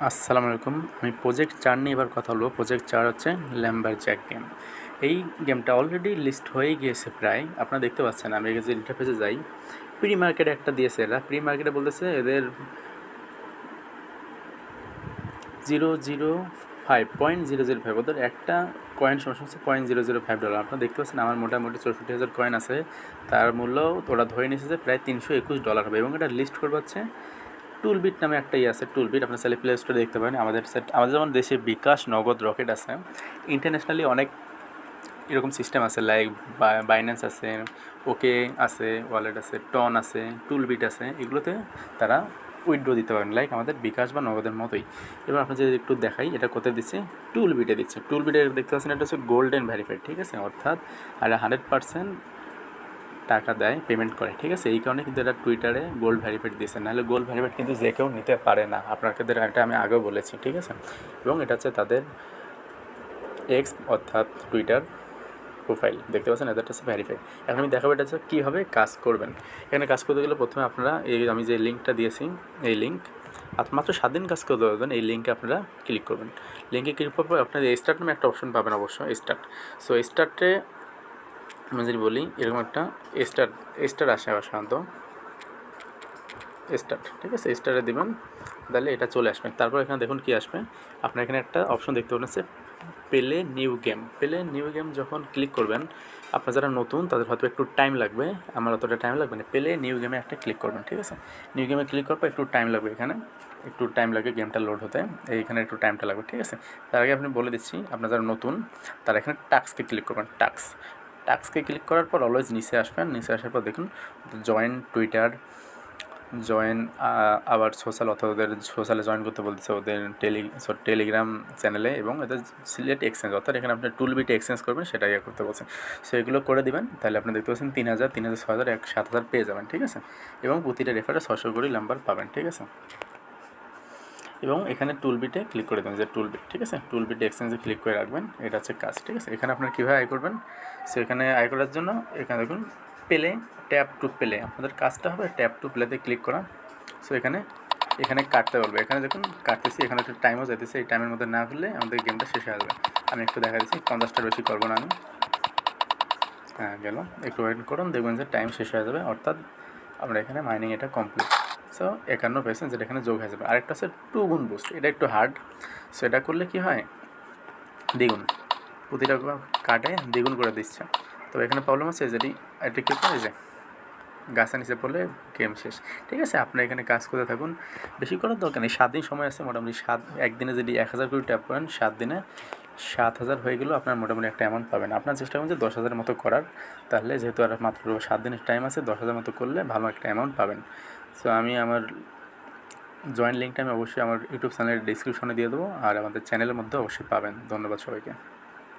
আসসালামু আলাইকুম। আমি প্রজেক্ট 4 নিয়ে এবার কথা বলবো। প্রজেক্ট 4 হচ্ছে ল্যাম্বারজ্যাক গেম। এই গেমটা অলরেডি লিস্ট হয়ে গিয়েছে প্রায়। আপনারা দেখতে পাচ্ছেন, আমি যদি ইন্টারফেসে যাই, প্রি মার্কেটে একটা দিয়েছে এরা। প্রি মার্কেটে বলতেছে এদের 0.005 ওদের একটা কয়েন সমস্যা হচ্ছে $0.005। আপনারা দেখতে পাচ্ছেন আমার মোটামুটি 64,000 কয়েন আছে। তার মূল্য ওরা ধরে নিয়েছে যে প্রায় $321 হবে, এবং এটা লিস্ট করবে হচ্ছে টুলবিট নামে একটা আছে। টুলবিট আপনার চাইলে প্লে স্টোরে দেখতে পারেন। আমাদের যেমন দেশে বিকাশ, নগদ, রকেট আছে, ইন্টারন্যাশনালি অনেক এরকম সিস্টেম আছে, লাইক বাইন্যান্স আছে, ওকে আছে, ওয়ালেট আছে, টন আছে, টুলবিট আছে। এগুলোতে তারা উইথড্র দিতে পারেন, লাইক আমাদের বিকাশ বা নগদের মতোই। এবার আপনার যদি একটু দেখাই এটা কোথায় দিচ্ছে, টুলবিটে দিচ্ছে। টুলবিটে দেখতে পাচ্ছেন এটা হচ্ছে গোল্ডেন ভ্যারিফাইড, ঠিক আছে, অর্থাৎ আর 100% টাকা দেয়, পেমেন্ট করে, ঠিক আছে। এই কারণে কিন্তু এটা টুইটারে গোল্ড ভ্যারিফাইড দিয়েছে, নাহলে গোল্ড ভ্যারিফাইড কিন্তু যে কেউ নিতে পারে না। আপনাদের এটা আমি আগেও বলেছি, ঠিক আছে। এবং এটা হচ্ছে তাদের এক্স অর্থাৎ টুইটার প্রোফাইল, দেখতে পাচ্ছেন এদেরটা হচ্ছে ভ্যারিফাইড। এখন আমি দেখাবো এটা হচ্ছে কীভাবে কাজ করবেন। এখানে কাজ করতে গেলে প্রথমে আপনারা আমি যে লিঙ্কটা দিয়েছি, এই লিঙ্ক মাত্র 7 দিন কাজ করতে পারবেন। এই লিঙ্কে আপনারা ক্লিক করবেন। লিঙ্কে ক্লিক করার পর আপনাদের স্টার্ট নামে একটা অপশন পাবেন, অবশ্যই স্টার্ট। সো স্টার্টে আমি যদি বলি এরকম একটা স্টার আসে সাধারণত স্টার্ট, ঠিক আছে, স্টারে দেবেন, তাহলে এটা চলে আসবে। তারপর এখানে দেখুন কি আসবে, আপনার এখানে একটা অপশন দেখতে পাবেন হচ্ছে play new game. Play new game যখন ক্লিক করবেন, আপনার যারা নতুন তাদের হয়তো একটু টাইম লাগবে, আমার অতটা টাইম লাগবে না। প্লে নিউ গেমে একটা ক্লিক করবেন, ঠিক আছে। নিউ গেমে ক্লিক করার পর একটু টাইম লাগবে, এখানে একটু টাইম লাগে গেমটা লোড হতে, এইখানে একটু টাইমটা লাগবে, ঠিক আছে। তার আগে আপনি বলে দিচ্ছি, আপনার যারা নতুন তারা এখানে টাস্কে ক্লিক করবেন। টাস্কে ক্লিক করার পর অলওয়েজ নিচে আসবেন। নিচে আসার পর দেখুন জয়েন টুইটার, জয়েন আবার সোশ্যাল, অথবা ওদের সোশ্যালে জয়েন করতে বলতেছে, ওদের টেলিগ্রাম চ্যানেলে, এবং এদের সিলেক্ট এক্সচেঞ্জ, অর্থাৎ এখানে আপনি টুলবিটে এক্সচেঞ্জ করবেন, সেটা করতে বলছে। সো এগুলো করে দিবেন, তাহলে আপনি দেখতে পাচ্ছেন 3,000, 3,000, 6,000, 7,000 পেয়ে যাবেন, ঠিক আছে। এবং প্রতিটা রেফারে 600 করে নাম্বার পাবেন, ঠিক আছে। এবং এখানে টুলবিটে ক্লিক করে দেবেন, যে টুলবিট, ঠিক আছে, টুলবিটে এক্সচেঞ্জে ক্লিক করে রাখবেন। এটা হচ্ছে কাজ, ঠিক আছে। এখানে আপনার কীভাবে আয় করবেন, সো এখানে আয় করার জন্য এখানে দেখুন প্লে, ট্যাপ টু প্লে, আপনাদের কাজটা হবে ট্যাপ টু প্লেতে ক্লিক করা। সো এখানে কাটতে বলবে, এখানে দেখুন কাটতেছি, এখানে একটা টাইমও যাইতেছে, এই টাইমের মধ্যে না হলে আমাদের গেমটা শেষ হয়ে যাবে। আমি একটু দেখা দিচ্ছি, 50টার বেশি করবো না আমি। হ্যাঁ গেল, একটু ওয়েট করুন, দেখবেন যে টাইম শেষ হয়ে যাবে, অর্থাৎ আমরা এখানে মাইনিং এটা কমপ্লিট। সো 51%, যেটা এখানে যোগ হয়ে যাবে। আরেকটা হচ্ছে 2 গুণ বুস্ট, এটা একটু হার্ড। সো এটা করলে কী হয়, দ্বিগুণ, প্রতিটা কাটে দ্বিগুণ করে দিচ্ছে। তো এখানে প্রবলেম আছে, যেটি এটা কী করে যে গাছের নিচে পড়লে গেম শেষ, ঠিক আছে। আপনি এখানে কাজ করতে থাকুন, বেশি করার দরকার নেই। 7 দিন সময় আছে, মোটামুটি একদিনে যদি 1,000 করে ট্যাপ করেন, 7 দিনে 7,000 হয়ে গেলেও আপনার মোটামুটি একটা অ্যামাউন্ট পাবেন। আপনার চেষ্টা করুন যে 10,000 মতো করার, তাহলে যেহেতু আর মাত্র 7 দিনের টাইম আছে, 10,000 মতো করলে ভালো একটা অ্যামাউন্ট পাবেন। সো আমি আমার জয়েন লিঙ্কটা আমি অবশ্যই আমার ইউটিউব চ্যানেলের ডিসক্রিপশনে দিয়ে দেবো, আর আমাদের চ্যানেলের মধ্যে অবশ্যই পাবেন। ধন্যবাদ সবাইকে।